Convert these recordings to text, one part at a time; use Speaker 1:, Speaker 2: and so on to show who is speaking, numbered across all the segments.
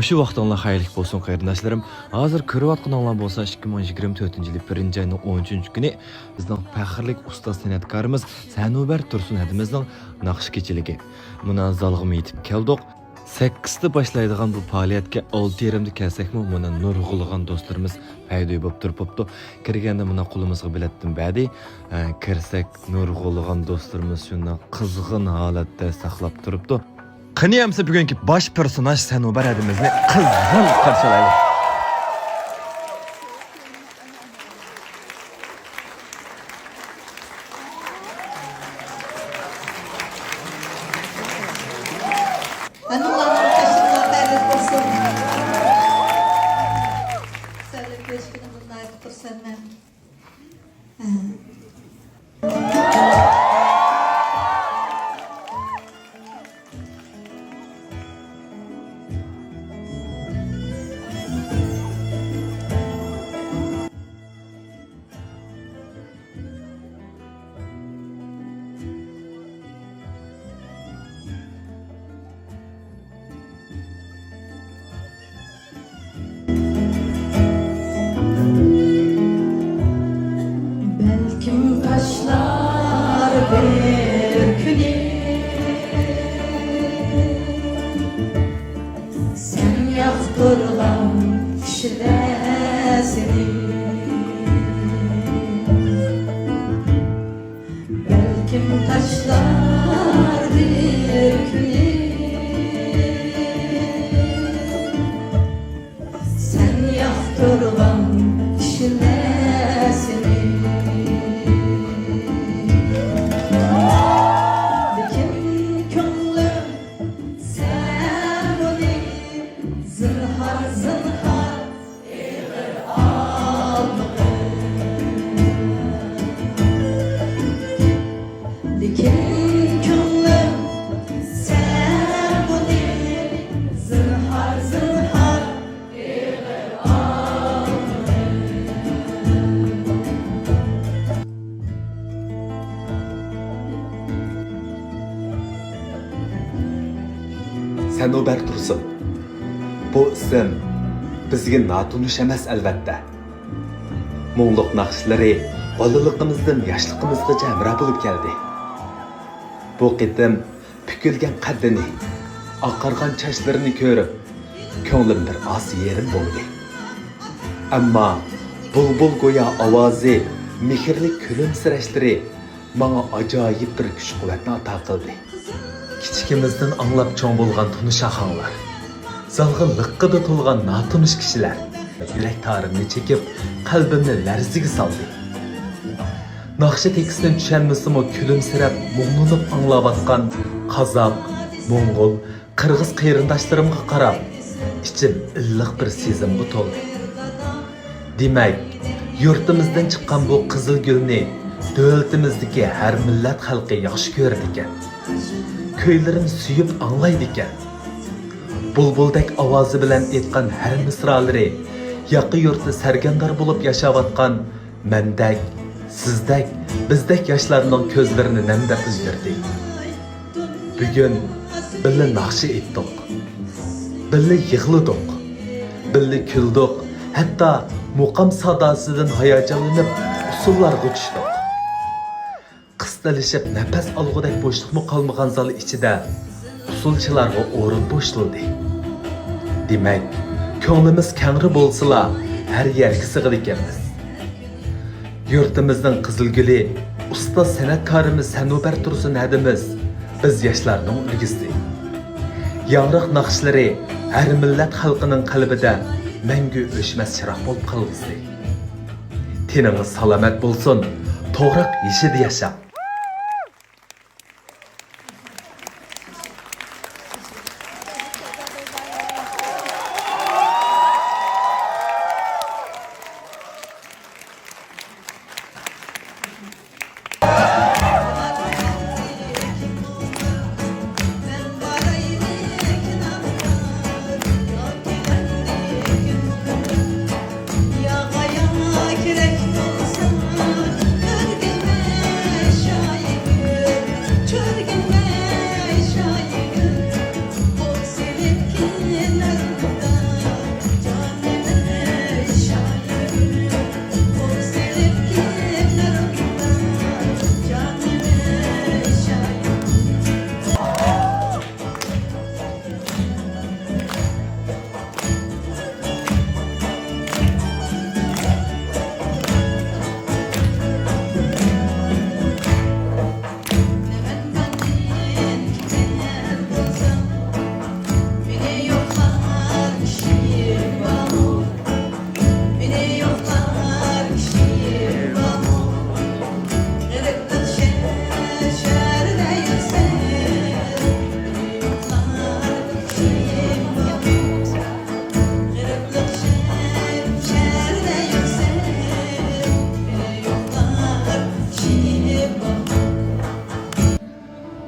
Speaker 1: Muşu vaqtınla xayrlik bolsun qarindaşlarım. Hazır ko'rayotganinglar bolsa 2024-yil 1-oyning 13-kuni bizning faxrlik ustoz san'atkorimiz Sanubar Tursun hadimizning naqsh kechiligi. Buna zalg'im yetib keldik. 8da boshlaydigan bu faoliyatga 6:30da kelsakmi, buni nurg'ulg'an do'stlarimiz paydo bo'lib turibdi. Kirganda buni qo'limizga biletdim badi. Kirsak nurg'ulg'an do'stlarimiz shunday qizg'in holatda saqlab turibdi. Qani hamsa bugungi bosh personaj Sanubar hadimizni qizg'in qarshilaylik.
Speaker 2: Hanımlar, taşınlar, derler olsun. Söyle 5 günü bunlar tutursan ben.
Speaker 3: Belkim taşlar bir küni sen yaktırgan şilesini Belkim taşlar bir küni sen yaktırgan şilesini
Speaker 4: Sanubar Tursun. Bu isim bizga notunish emas albatta. Mo'ngluq naqshlari bolaligimizdan yoshligimizgacha hamroh bo'lib keldi. Bu qitim pukilgan qaddini, oqargan chachlarini ko'rib, ko'nglim bir oz yerim bo'ldi. Ammo bulbul go'yo ovozi, mehrli kulimsirashlari menga ajoyib bir kuch-quvvatni ato qildi. Kichikimizdan anglab cho'ng bo'lgan tunish ahanglar, zalg'in liqqida to'lgan notunish kishilar yurak tarimni chekib, qalbimni larziga soldi. Naqshi tekstidan tushunmasam, kulimsirab, muңlunib anglayotgan qozoq, mo'ng'ul, qirg'iz qarindoshlarimga qarab, ichim illiq bir sezimga to'ldi. Demak, yurtimizdan chiqqan bu qizil gulni davlatimizdagi har millat xalqi yaxshi ko'rdi ekan. Köylerim suyup anlaydı ekan. Bulbuldek ovozi bilan aytgan har misralari yaqi yurtda sargandar bo'lib yashayotgan mendek, sizdek, bizdek yoshlarning ko'zlarini namda qizdirdi. Bugun birga naqshi aytdik. Birga yig'ladik. Birga kuldik. Hatto muqam sadosidan hayajonlanib usullarga tushdik. Qıstalışıp nefes algıdak boşluqmu qalmıgan zal içide usulchilarga o'rin bo'shildi. Demak, ko'nglimiz kengri bo'lsila, har yerga sig'id ekanmiz. Yurtimizning qizilguli, ustoz san'atkorimiz Sanubar Tursun hadimiz biz yoshlarning ulgisi. Yangroq naqshlari har millat xalqining qalbida mangu o'chmas chiroq bo'lib qolg'isi. Teningiz salomat bo'lsin, to'g'ri yashid yasha.
Speaker 2: Ya kaya kirek olsa,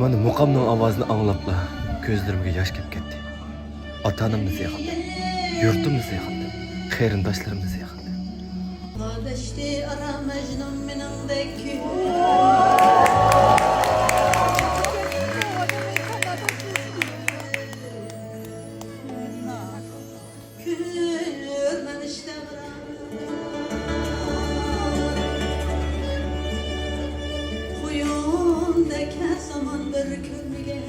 Speaker 1: Mana muqamning ovozini anglabla ko'zlarimga yosh kelib ketdi. Ota-onamni siyxandi, yurtimni siyxandi, qarindoshlarimni siyxandi.
Speaker 2: Kardeşti ara Mecnun minimdek Kürmen işte Kuyun deke zaman bir kürmüge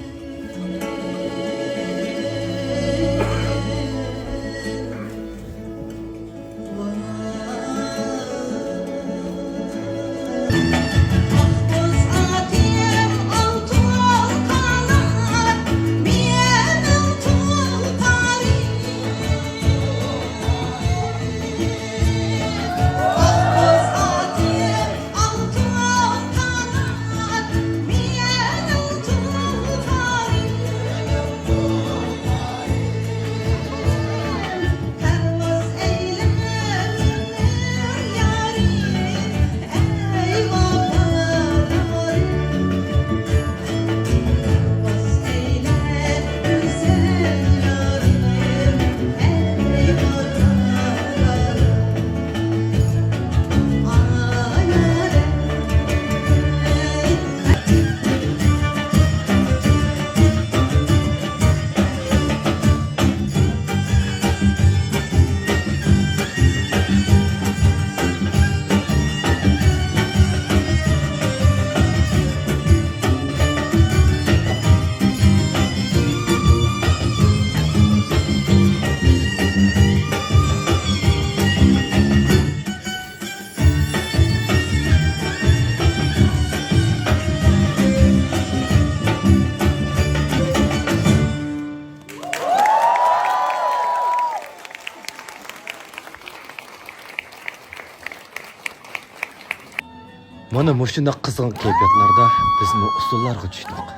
Speaker 1: Mana mushunda qizg'in kayfiyatlarda bizmi usullarga tushdik.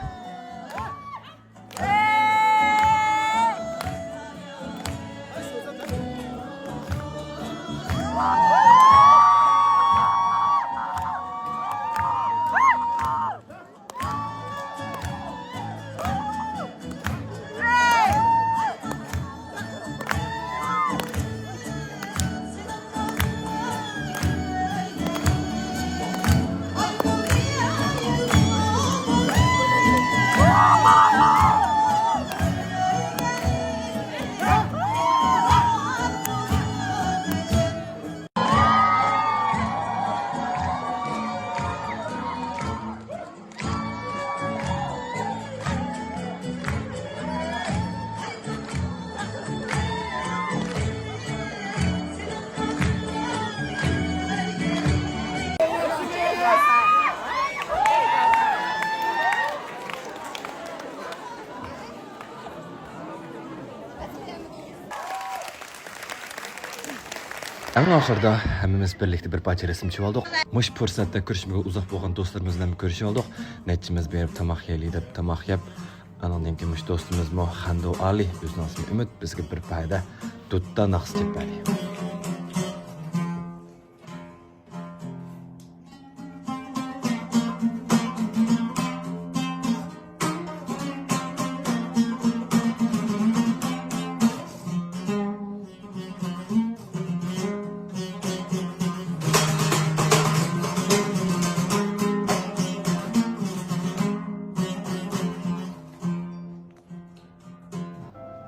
Speaker 1: Eng oxirida hammamiz birlikda bir parcha rasm chizib oldik. Mush fursatda ko'rishmaga uzoq bo'lgan do'stlarimiz bilan ko'rishib oldik. Netchimiz berib tomoq yeylik deb tomoq yeb. Anondan keyin mush do'stimiz mo Xando Ali o'zining ismi Umid bizga bir payda dutta naqs chepadi.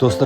Speaker 1: Do'stlar